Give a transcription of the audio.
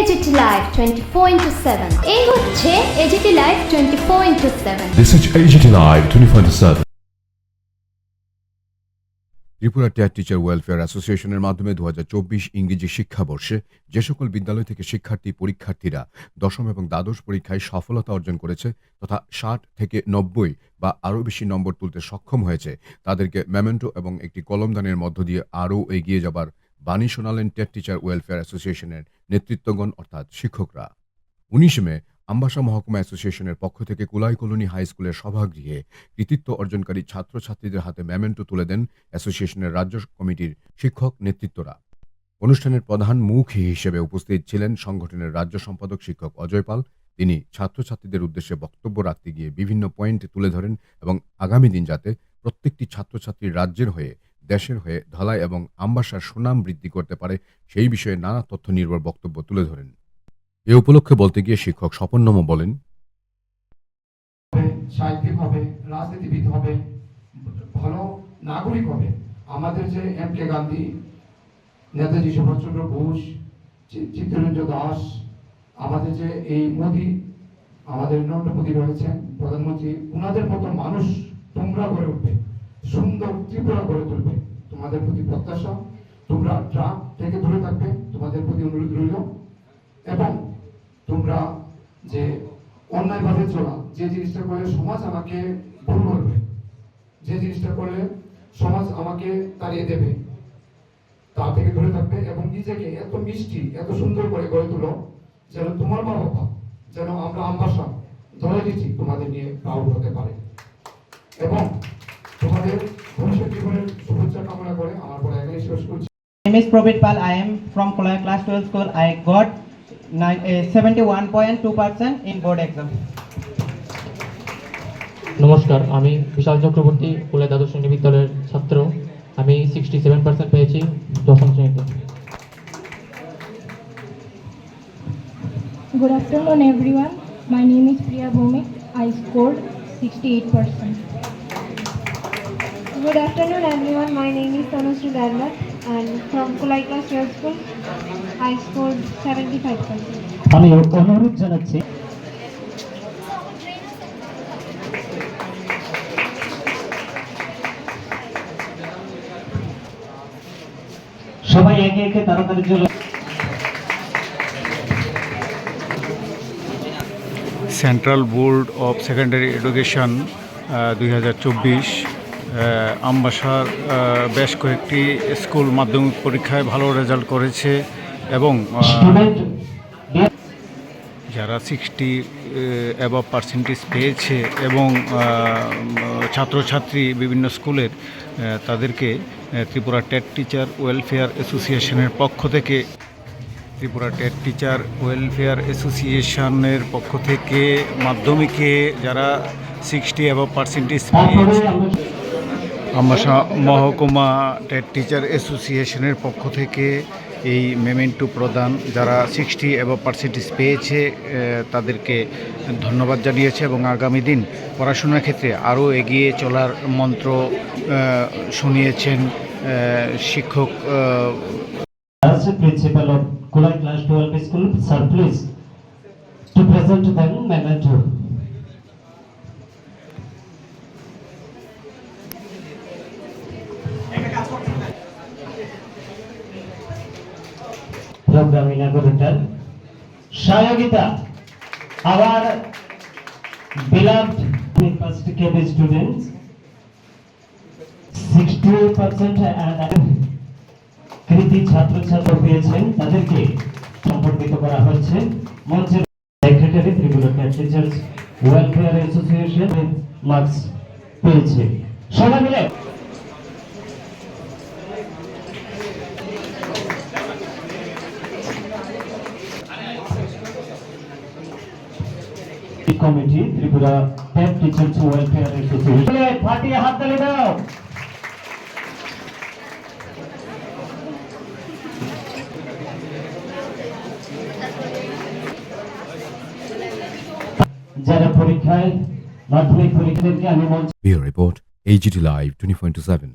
AGT Live 24/7 এই হচ্ছে AGT Live 24/7 This is AGT Live 24/7 Tripura TET teacher welfare অ্যাসোসিয়েশনের মাধ্যমে 2024 ইংরেজি শিক্ষাবর্ষে যে সকল বিদ্যালয় থেকে পরীক্ষার্থীরা দশম এবং দ্বাদশ পরীক্ষায় সফলতা অর্জন করেছে তথা 60 থেকে 90 বা আরও বেশি নম্বর তুলতে সক্ষম হয়েছে তাদেরকে মেমেন্টো এবং একটি কলমদানের মধ্য দিয়ে আরও এগিয়ে যাবার বাণী শোনালেন টেট টিচার ওয়েলফেয়ার অ্যাসোসিয়েশনের নেতৃত্বগণ অর্থাৎ শিক্ষকরা। 19 মে আমবাসা মহকুমা অ্যাসোসিয়েশনের পক্ষ থেকে কুলাই কলোনি হাই স্কুলের সভাগৃহে কৃতিত্ব অর্জনকারী ছাত্রছাত্রীদের হাতে মেমেন্টো তুলে দেন অ্যাসোসিয়েশনের রাজ্য কমিটির শিক্ষক নেতৃত্বরা। অনুষ্ঠানের প্রধান মুখ হিসেবে উপস্থিত ছিলেন সংগঠনের রাজ্য সম্পাদক শিক্ষক অজয় পাল। তিনি ছাত্রছাত্রীদের উদ্দেশ্যে বক্তব্য রাখতে গিয়ে বিভিন্ন পয়েন্ট তুলে ধরেন এবং আগামী দিন যাতে প্রত্যেকটি ছাত্রছাত্রী রাজ্যের হয়ে দেশের হয়ে ধলাই এবং আমবাসার সুনাম বৃদ্ধি করতে পারে সেই বিষয়ে নানা তথ্য নির্ভর বক্তব্য তুলে ধরেন। এ উপলক্ষে বলতে গিয়ে শিক্ষক স্বপন নম বলেন, সাহিত্যিক হবে, রাজনীতিবিদ হবে, ভালো নাগরিক হবে। আমাদের যে এম কে গান্ধী, নেতাজি সুভাষচন্দ্র বোস, চিত্তরঞ্জন দাস, আমাদের যে এই মোদী, আমাদের নরেন্দ্র মোদী রয়েছেন প্রধানমন্ত্রী, ওনাদের মতো মানুষ তোমরা গড়ে উঠবে, সুন্দর ত্রিপুরা গড়ে তুলবে। তোমাদের প্রতি প্রত্যাশা, তোমরা ট্রাক থেকে দূরে থাকবে, তোমাদের প্রতি অনুরোধ রইল। এবং তোমরা যে অন্যায়ভাবে চলা, যে জিনিসটা করলে সমাজ আমাকে ভুল করবে, যে জিনিসটা করলে সমাজ আমাকে তাড়িয়ে দেবে, তা থেকে দূরে থাকবে এবং নিজেকে এত মিষ্টি এত সুন্দর করে গড়ে তুলো যেন তোমার মা বাবা, যেন আমরা আমবাসা ধরে দিচ্ছি তোমাদের নিয়ে প্রাউড হতে পারে এবং তোমাদের ভবিষ্যৎ জীবনের শুভেচ্ছা কামনা করে আমার পরে এখানে শেষ করছি। My name is Probit Pal. I am from Kolai Class 12 School. I got 71.2% in board exam. নমস্কার, আমি বিশাল চক্রবর্তী, কোলাই দ্বাদশ শ্রেণী বিদ্যালয়ের ছাত্র। আমি 67% পেয়েছি দশম শ্রেণীতে। Good afternoon everyone. My name is Priya Bhumik. I scored 68%. Good afternoon everyone. My name is Tanushree Darmat and from Kolai Class 12 School. I scored 75%. আমি অনুরোধ জানাচ্ছি সবাই একে একে তাড়াতাড়ি চলে। Central board of secondary education 2024 আমবাসার বেশ কয়েকটি স্কুল মাধ্যমিক পরীক্ষায় ভালো রেজাল্ট করেছে এবং যারা 60 অ্যাবভ পার্সেন্টেজ পেয়েছে এবং ছাত্রছাত্রী বিভিন্ন স্কুলের তাদেরকে ত্রিপুরা টেট টিচার ওয়েলফেয়ার অ্যাসোসিয়েশনের পক্ষ থেকে মাধ্যমিকে যারা 60 অ্যাবভ পার্সেন্টেজ পেয়েছে আমবাসা মহকুমা টেট টিচার অ্যাসোসিয়েশনের পক্ষ থেকে এই মেমেন্টো প্রদান, যারা 60 অ্যাবভ পার্সেন্টেজ পেয়েছে তাদেরকে ধন্যবাদ জানিয়েছে এবং আগামী দিন পড়াশোনার ক্ষেত্রে আরও এগিয়ে চলার মন্ত্র শুনিয়েছেন শিক্ষক। Principal of Kolai class 12 school, sir please to present them memento. Programming Coordinator Shayogita, our beloved first KB students, 60% and কৃতি ছাত্রছাত্রী পেয়েছেন তাদেরকে সম্পর্কিত করা হচ্ছে। মঞ্চের secretary Tripura TET teachers welfare association marks পেয়েছে। সবাই মিলে committee Tripura TET teachers welfare association ফাটিয়ে হাত তালি দাও। যারা পরীক্ষায় মাধ্যমিক পরীক্ষাদেরকে আমি Bureau Report, AGT Live 24/7